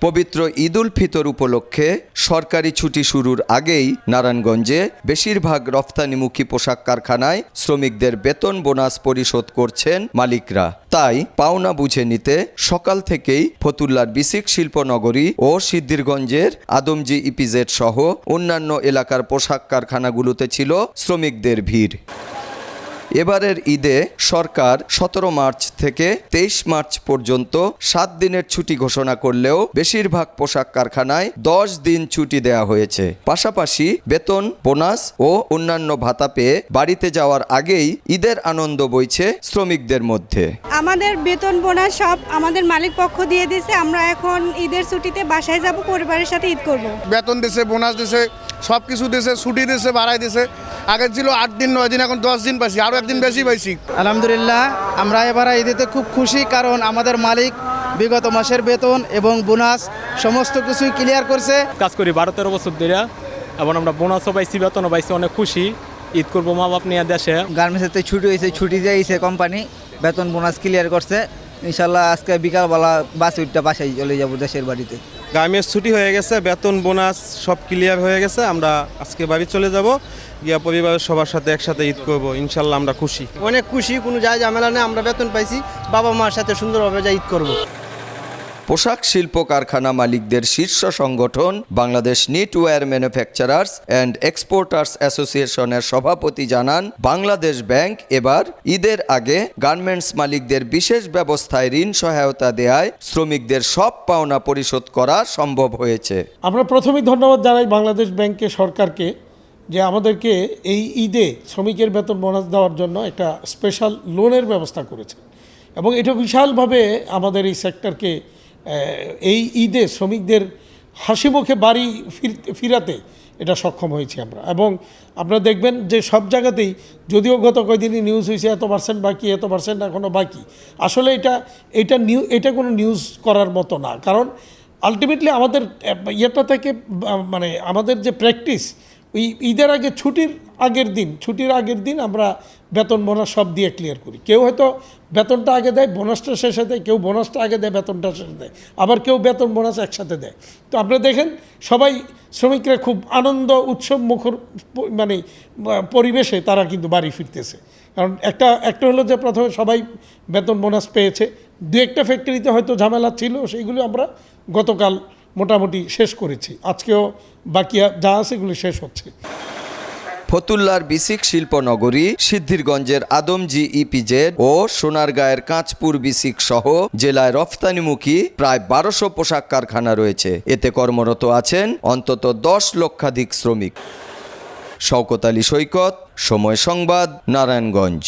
পবিত্র ঈদ উল ফিতর উপলক্ষে সরকারি ছুটি শুরুর আগেই নারায়ণগঞ্জে বেশিরভাগ রফতানিমুখী পোশাক কারখানায় শ্রমিকদের বেতন বোনাস পরিশোধ করছেন মালিকরা। তাই পাওনা বুঝে নিতে সকাল থেকেই ফতুল্লার বিসিক শিল্পনগরী ও সিদ্ধিরগঞ্জের আদমজি ইপিজেড সহ অন্যান্য এলাকার পোশাক কারখানাগুলোতে ছিল শ্রমিকদের ভিড়। এবারের ঈদে সরকার 17 মার্চ থেকে 23 মার্চ পর্যন্ত 7 দিনের ছুটি ঘোষণা করলেও বেশিরভাগ পোশাক কারখানায় 10 দিন ছুটি দেওয়া হয়েছে। পাশাপাশি বেতন, বোনাস ও অন্যান্য ভাতা পেয়ে বাড়িতে যাওয়ার আগেই ঈদের আনন্দ বইছে শ্রমিকদের মধ্যে। আমাদের বেতন বোনাস সব আমাদের মালিক পক্ষ দিয়ে দিয়েছে। আমরা এখন ঈদের ছুটিতে বাসায় যাব, পরিবারের সাথে ঈদ করব। বেতন দিছে, বোনাস দিছে, সব কিছু দিছে, ছুটি দিছে, বাড়াই দিছে। আগে ছিল 8 দিন 9 দিন, এখন 10 দিন পাইছি, আরো একদিন বেশি পাইছি। আলহামদুলিল্লাহ, আমরা এবার ঈদেতে খুব খুশি, কারণ আমাদের মালিক বিগত মাসের বেতন এবং বোনাস সমস্ত কিছুই ক্লিয়ার করছে। কাজ করি 12-13 বছর ধরে, এবং আমরা বোনাসও পাইছি, বেতনও পাইছি, অনেক খুশি। ঈদ করবো মা বাপ নিয়ে দেশে। গার্মেন্টসেতে ছুটি হয়েছে, ছুটি দিয়েছে কোম্পানি, বেতন বোনাস ক্লিয়ার করছে। ইনশাল্লাহ আজকে বিকালবেলা বাসে উঠতে বাসায় চলে যাব দেশের বাড়িতে। গার্মেন্টস ছুটি হয়ে গেছে, বেতন বোনাস সব ক্লিয়ার হয়ে গেছে। আমরা আজকে বাড়ি চলে যাব, গিয়া পরিবারের সবার সাথে একসাথে ঈদ করবো। ইনশাল্লাহ আমরা খুশি, অনেক খুশি, কোনো যায় ঝামেলা নেই। আমরা বেতন পাইছি, বাবা মার সাথে সুন্দরভাবে যা ঈদ করবো। পোশাক শিল্প কারখানা মালিকদের শীর্ষ সংগঠন Bangladesh knitwear manufacturers and exporters অ্যাসোসিয়েশনের সভাপতি জানান, বাংলাদেশ ব্যাংক এবার ঈদের আগে গার্মেন্টস মালিকদের বিশেষ ব্যবস্থায় ঋণ সহায়তা দেয়ায় শ্রমিকদের সব পাওনা পরিশোধ করা সম্ভব হয়েছে। আমরা প্রথমেই ধন্যবাদ জানাই বাংলাদেশ ব্যাংককে, সরকারকে, যে আমাদেরকে এই ঈদে শ্রমিকের বেতন বোনাস দেওয়ার জন্য একটা স্পেশাল লোনের ব্যবস্থা করেছে, এবং এটা বিশালভাবে আমাদের এই সেক্টরকে এই ঈদে শ্রমিকদের হাসি মুখে বাড়ি ফিরাতে এটা সক্ষম হয়েছি আমরা। এবং আপনারা দেখবেন যে সব জায়গাতেই, যদিও গত কয়েকদিনই নিউজ হয়েছে এত পার্সেন্ট বাকি, এত পার্সেন্ট এখনও বাকি, আসলে এটা কোনো নিউজ করার মতো না। কারণ আলটিমেটলি আমাদের ইয়েটা থেকে, মানে আমাদের যে প্র্যাকটিস, ওই ঈদের আগে ছুটির আগের দিন আমরা বেতন বোনাস সব দিয়ে ক্লিয়ার করি। কেউ হয়তো বেতনটা আগে দেয়, বোনাসটা শেষে দেয়, কেউ বোনাসটা আগে দেয়, বেতনটা শেষে দেয়, আবার কেউ বেতন বোনাস একসাথে দেয়। তো আপনারা দেখেন সবাই শ্রমিকরা খুব আনন্দ উৎসব মুখর মানে পরিবেশে তারা কিন্তু বাড়ি ফিরতেছে। কারণ একটা হলো যে প্রথমে সবাই বেতন বোনাস পেয়েছে, দু একটা ফ্যাক্টরিতে হয়তো ঝামেলা ছিল, সেইগুলো আমরা গতকাল মোটামুটি শেষ করেছি। আজকেও বাকি যা আছে এগুলো শেষ হচ্ছে। ফতুল্লার বিসিক শিল্পনগরী, সিদ্ধিরগঞ্জের আদমজি ইপিজেড ও সোনারগাঁয়ের কাঁচপুর বিসিক সহ জেলায় রফতানিমুখী প্রায় 1200 পোশাক কারখানা রয়েছে। এতে কর্মরত আছেন অন্তত 10 লক্ষাধিক শ্রমিক। শওকত আলী সৈকত, সময় সংবাদ, নারায়ণগঞ্জ।